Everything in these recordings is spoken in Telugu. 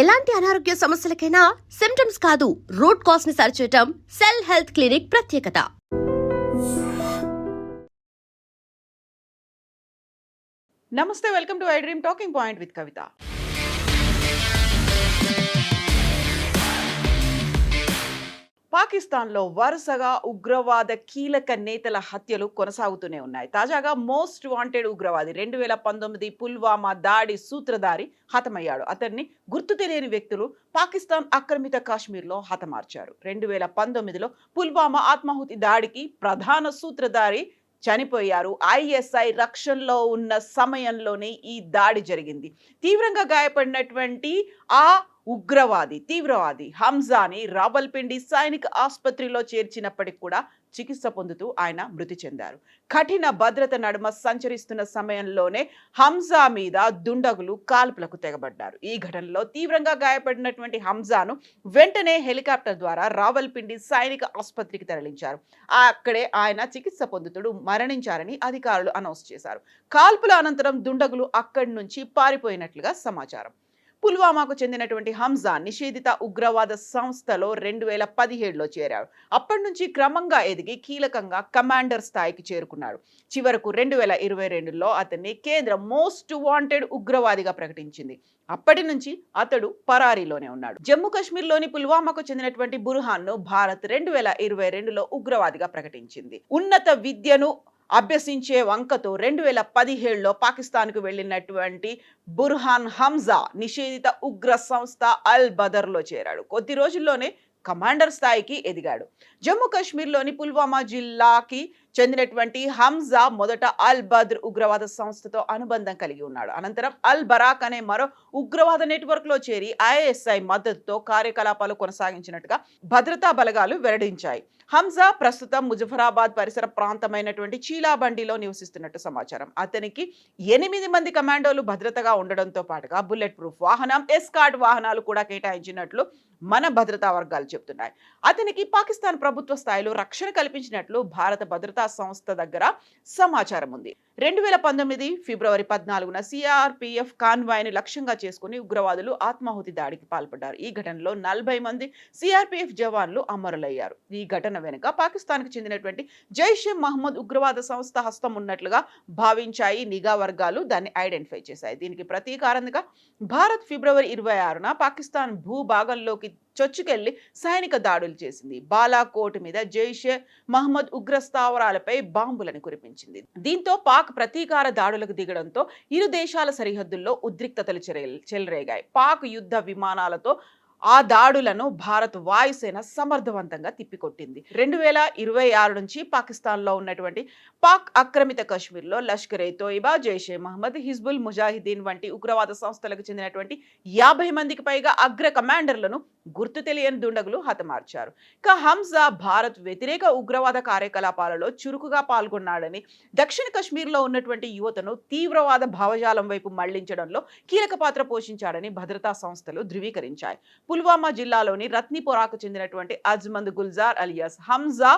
ఎలాంటి అనారోగ్య సమస్యలకైనా సిమ్టమ్స్ కాదు రూట్ కాజ్ ని సరిచేయటం సెల్ హెల్త్ క్లినిక్ ప్రత్యేకత. నమస్తే, welcome to I dream talking point with Kavitha. పాకిస్తాన్లో వరుసగా ఉగ్రవాద కీలక నేతల హత్యలు కొనసాగుతూనే ఉన్నాయి. తాజాగా మోస్ట్ వాంటెడ్ ఉగ్రవాది 2019 పుల్వామా దాడి సూత్రధారి హతమయ్యాడు. అతన్ని గుర్తు తెలియని వ్యక్తులు పాకిస్తాన్ ఆక్రమిత కాశ్మీర్లో హతమార్చారు. 2019లో పుల్వామా ఆత్మాహుతి దాడికి ప్రధాన సూత్రధారి చనిపోయారు. ఐఎస్ఐ రక్షణలో ఉన్న సమయంలోనే ఈ దాడి జరిగింది. తీవ్రంగా గాయపడినటువంటి ఆ తీవ్రవాది హంజాని రావల్పిండి సైనిక ఆసుపత్రిలో చేర్చినప్పటికి కూడా చికిత్స పొందుతూ ఆయన మృతి చెందారు. కఠిన భద్రత నడుమ సంచరిస్తున్న సమయంలోనే హంజా మీద దుండగులు కాల్పులకు తెగబడ్డారు. ఈ ఘటనలో తీవ్రంగా గాయపడినటువంటి హంజాను వెంటనే హెలికాప్టర్ ద్వారా రావల్పిండి సైనిక ఆసుపత్రికి తరలించారు. అక్కడే ఆయన చికిత్స పొందుతూ మరణించారని అధికారులు అనౌన్స్ చేశారు. కాల్పుల అనంతరం దుండగులు అక్కడి నుంచి పారిపోయినట్లుగా సమాచారం. పుల్వామాకు చెందినటువంటి హంజా నిషేధిత ఉగ్రవాద సంస్థలో 2017లో చేరాడు. అప్పటి నుంచి క్రమంగా ఎదిగి కీలకంగా కమాండర్ స్థాయికి చేరుకున్నాడు. చివరకు 2022లో అతన్ని కేంద్ర మోస్ట్ వాంటెడ్ ఉగ్రవాదిగా ప్రకటించింది. అప్పటి నుంచి అతడు పరారీలోనే ఉన్నాడు. జమ్మూ కాశ్మీర్లోని పుల్వామాకు చెందినటువంటి బుర్హాన్ను భారత్ 2022లో ఉగ్రవాదిగా ప్రకటించింది. ఉన్నత విద్యను అభ్యసించే వంకతో 2017లో పాకిస్తాన్కు వెళ్ళినటువంటి బుర్హాన్ హంజా నిషేధిత ఉగ్ర సంస్థ అల్ బదర్లో చేరాడు. కొద్ది రోజుల్లోనే కమాండర్ స్థాయికి ఎదిగాడు. జమ్మూ కాశ్మీర్లోని పుల్వామా జిల్లాకి చెందినటువంటి హంజా మొదట అల్ బద్ర్ ఉగ్రవాద సంస్థతో అనుబంధం కలిగి ఉన్నాడు. అనంతరం అల్ బరాక్ అనే మరో ఉగ్రవాద నెట్వర్క్ లో చేరి ఐఎస్ఐ మద్దతుతో కార్యకలాపాలు కొనసాగించినట్టుగా భద్రతా బలగాలు వెల్లడించాయి. హంజా ప్రస్తుతం ముజఫరాబాద్ పరిసర ప్రాంతమైనటువంటి చీలాబండిలో నివసిస్తున్నట్టు సమాచారం. అతనికి 8 మంది కమాండోలు భద్రతగా ఉండడంతో పాటుగా బుల్లెట్ ప్రూఫ్ వాహనం, ఎస్కార్ట్ వాహనాలు కూడా కేటాయించినట్లు మన భద్రతా వర్గాలు చెబుతున్నాయి. అతనికి పాకిస్తాన్ ప్రభుత్వ స్థాయిలో రక్షణ కల్పించినట్లు భారత భద్రతా సంస్థ దగ్గర సమాచారం ఉంది. 2019 ఫిబ్రవరి 14న సిఆర్పిఎఫ్ కాన్వాయ్ని లక్ష్యంగా చేసుకుని ఉగ్రవాదులు ఆత్మాహుతి దాడికి పాల్పడ్డారు. ఈ ఘటనలో 40 మంది సిఆర్పిఎఫ్ జవాన్లు అమరులయ్యారు. ఈ ఘటన వెనుక పాకిస్తాన్కు చెందినటువంటి జైషే మహమ్మద్ ఉగ్రవాద సంస్థ హస్తం ఉన్నట్లుగా భావించాయి నిఘా వర్గాలు. దాన్ని ఐడెంటిఫై చేశాయి. దీనికి ప్రతీకారంగా భారత్ ఫిబ్రవరి 26న పాకిస్తాన్ భూభాగంలోకి చొచ్చుకెళ్లి సైనిక దాడులు చేసింది. బాలాకోట్ మీద జైషే మహమ్మద్ ఉగ్ర స్థావరాలపై బాంబులను కురిపించింది. దీంతో పాక్ ప్రతీకార దాడులకు దిగడంతో ఇరు దేశాల సరిహద్దుల్లో ఉద్రిక్తతలు చెలరేగాయి. పాక్ యుద్ధ విమానాలతో ఆ దాడులను భారత్ వాయుసేన సమర్థవంతంగా తిప్పికొట్టింది. 2026 నుంచి పాకిస్తాన్లో ఉన్నటువంటి పాక్ ఆక్రమిత కాశ్మీర్లో లష్కర్ ఏ తోయిబా, జైషే మహమ్మద్, హిజ్బుల్ ముజాహిదీన్ వంటి ఉగ్రవాద సంస్థలకు చెందినటువంటి 50 మందికి పైగా అగ్ర కమాండర్లను గుర్తు తెలియని దుండగులు హతమార్చారు. ఇక హంజా భారత్ వ్యతిరేక ఉగ్రవాద కార్యకలాపాలలో చురుకుగా పాల్గొన్నాడని, దక్షిణ కాశ్మీర్లో ఉన్నటువంటి యువతను తీవ్రవాద భావజాలం వైపు మళ్లించడంలో కీలక పాత్ర పోషించాడని భద్రతా సంస్థలు ధృవీకరించాయి. పుల్వామా జిల్లాలోని రత్నిపోరాకు చెందినటువంటి అజ్మంద్ గుల్జార్ అలియాస్ హంజా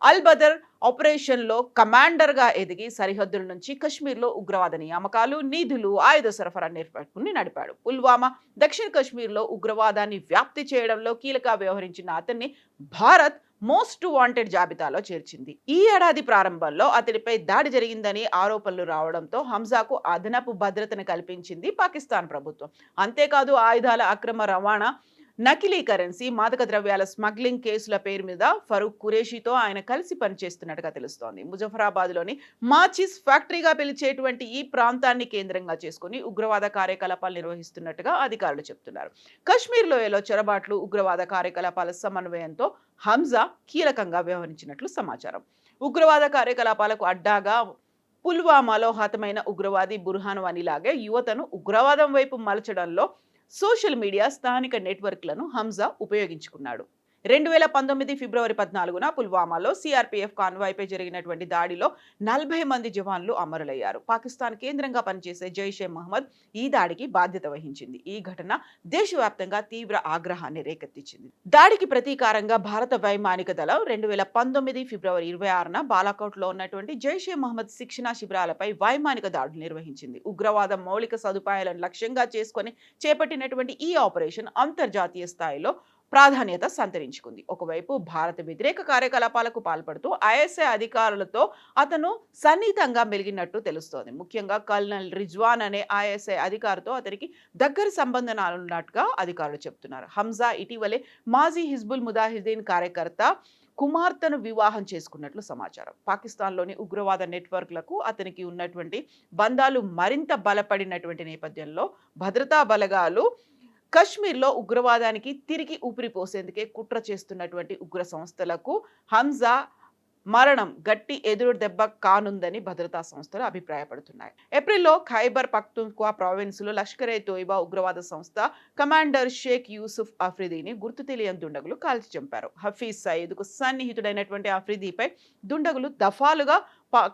అల్ బదర్ ఆపరేషన్ లో కమాండర్ గా ఎదిగి సరిహద్దుల నుంచి కశ్మీర్లో ఉగ్రవాద నియామకాలు, నిధులు, ఆయుధ సరఫరా నెట్వర్క్ని నడిపాడు. పుల్వామా దక్షిణ కాశ్మీర్లో ఉగ్రవాదాన్ని వ్యాప్తి చేయడంలో కీలక వ్యవహరించిన అతన్ని భారత్ మోస్ట్ వాంటెడ్ జాబితాలో చేర్చింది. ఈ ఏడాది ప్రారంభంలో అతడిపై దాడి జరిగిందని ఆరోపణలు రావడంతో హంజాకు అదనపు భద్రతను కల్పించింది పాకిస్తాన్ ప్రభుత్వం. అంతేకాదు ఆయుధాల అక్రమ రవాణా, నకిలీ కరెన్సీ, మాదక ద్రవ్యాల స్మగ్లింగ్ కేసుల పేరు మీద ఫరూక్ ఖురేషీతో ఆయన కలిసి పనిచేస్తున్నట్టుగా తెలుస్తోంది. ముజఫరాబాద్లోని మాచిస్ ఫ్యాక్టరీగా పిలిచేటువంటి ఈ ప్రాంతాన్ని కేంద్రంగా చేసుకుని ఉగ్రవాద కార్యకలాపాలు నిర్వహిస్తున్నట్టుగా అధికారులు చెబుతున్నారు. కశ్మీర్ లోయలో చొరబాట్లు, ఉగ్రవాద కార్యకలాపాల సమన్వయంతో హంజా కీలకంగా వ్యవహరించినట్లు సమాచారం. ఉగ్రవాద కార్యకలాపాలకు అడ్డాగా పుల్వామాలో హతమైన ఉగ్రవాది బుర్హాన్ వానీలాగే యువతను ఉగ్రవాదం వైపు మలచడంలో సోషల్ మీడియా, స్థానిక నెట్వర్క్లను హంజా ఉపయోగించుకున్నాడు. 2019 ఫిబ్రవరి 14న పుల్వామాలో సిఆర్పీఎఫ్ కాన్వాయ్పై జరిగినటువంటి దాడిలో 40 మంది జవాన్లు అమరులయ్యారు. పాకిస్తాన్ కేంద్రంగా పనిచేసే జైషే మహమ్మద్ ఈ దాడికి బాధ్యత వహించింది. ఈ ఘటన దేశవ్యాప్తంగా తీవ్ర ఆగ్రహాన్ని రేకెత్తించింది. దాడికి ప్రతీకారంగా భారత వైమానిక దళం 2019 ఫిబ్రవరి 26న బాలాకోట్లో ఉన్నటువంటి జైషే మహమ్మద్ శిక్షణా శిబిరాలపై వైమానిక దాడులు నిర్వహించింది. ఉగ్రవాద మౌలిక సదుపాయాలను లక్ష్యంగా చేసుకొని చేపట్టినటువంటి ఈ ఆపరేషన్ అంతర్జాతీయ స్థాయిలో ప్రాధాన్యత సంతరించుకుంది. ఒకవైపు భారత వ్యతిరేక కార్యకలాపాలకు పాల్పడుతూ ఐఎస్ఐ అధికారులతో అతను సన్నిహితంగా మెలిగినట్టు తెలుస్తోంది. ముఖ్యంగా కల్నల్ రిజ్వాన్ అనే ఐఎస్ఐ అధికారితో అతనికి దగ్గర సంబంధాలున్నట్టుగా అధికారులు చెప్తున్నారు. హంజా ఇటీవలే మాజీ హిజ్బుల్ ముజాహిదీన్ కార్యకర్త కుమార్తెను వివాహం చేసుకున్నట్లు సమాచారం. పాకిస్తాన్లోని ఉగ్రవాద నెట్వర్క్లకు అతనికి ఉన్నటువంటి బంధాలు మరింత బలపడినటువంటి నేపథ్యంలో భద్రతా బలగాలు కశ్మీర్లో ఉగ్రవాదానికి తిరిగి ఊపిరి పోసేందుకే కుట్ర చేస్తున్నటువంటి ఉగ్ర సంస్థలకు హంజా మరణం గట్టి ఎదురు దెబ్బ కానుందని భద్రతా సంస్థలు అభిప్రాయపడుతున్నాయి. ఏప్రిల్లో ఖైబర్ పఖ్తూన్ఖ్వా ప్రావిన్స్లో లష్కరే తోయిబా ఉగ్రవాద సంస్థ కమాండర్ షేక్ యూసుఫ్ అఫ్రిదీని గుర్తు తెలియని దుండగులు కాల్చి చంపారు. హఫీజ్ సయీద్కు సన్నిహితుడైనటువంటి అఫ్రిదీపై దుండగులు దఫాలుగా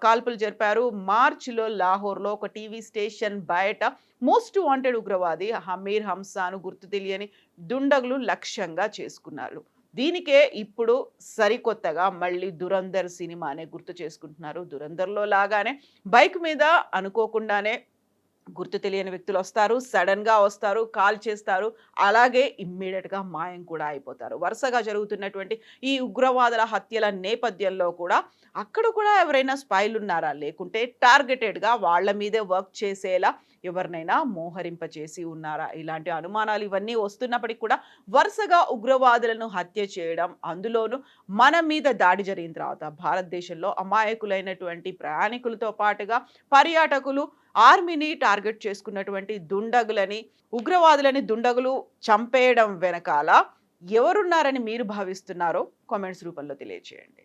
కాల్పులు జరిపారు. మార్చిలో లాహోర్లో ఒక టీవీ స్టేషన్ బయట మోస్ట్ వాంటెడ్ ఉగ్రవాది హమీర్ హంసాను గుర్తు తెలియని దుండగులు లక్ష్యంగా చేసుకున్నారు. దీనికే ఇప్పుడు సరికొత్తగా మళ్ళీ దురంధర్ సినిమానే గుర్తు చేసుకుంటున్నారు. దురంధర్లో లాగానే బైక్ మీద అనుకోకుండానే గుర్తు తెలియని వ్యక్తులు వస్తారు, సడన్ గా వస్తారు, కాల్ చేస్తారు, అలాగే ఇమ్మీడియట్ గా మాయం కూడా అయిపోతారు. వరుసగా జరుగుతున్నటువంటి ఈ ఉగ్రవాదుల హత్యల నేపథ్యంలో కూడా అక్కడ కూడా ఎవరైనా స్పైలు ఉన్నారా, లేకుంటే టార్గెటెడ్ గా వాళ్ళ మీదే వర్క్ చేసేలా ఎవరినైనా మోహరింపచేసి ఉన్నారా, ఇలాంటి అనుమానాలు ఇవన్నీ వస్తున్నప్పటికీ కూడా వరుసగా ఉగ్రవాదులను హత్య చేయడం, అందులోనూ మన మీద దాడి జరిగిన తర్వాత భారతదేశంలో అమాయకులైనటువంటి ప్రయాణికులతో పాటుగా పర్యాటకులు ఆర్మీని టార్గెట్ చేసుకున్నటువంటి దుండగులని, ఉగ్రవాదులని దుండగులు చంపేయడం వెనకాల ఎవరున్నారని మీరు భావిస్తున్నారో కామెంట్స్ రూపంలో తెలియజేయండి.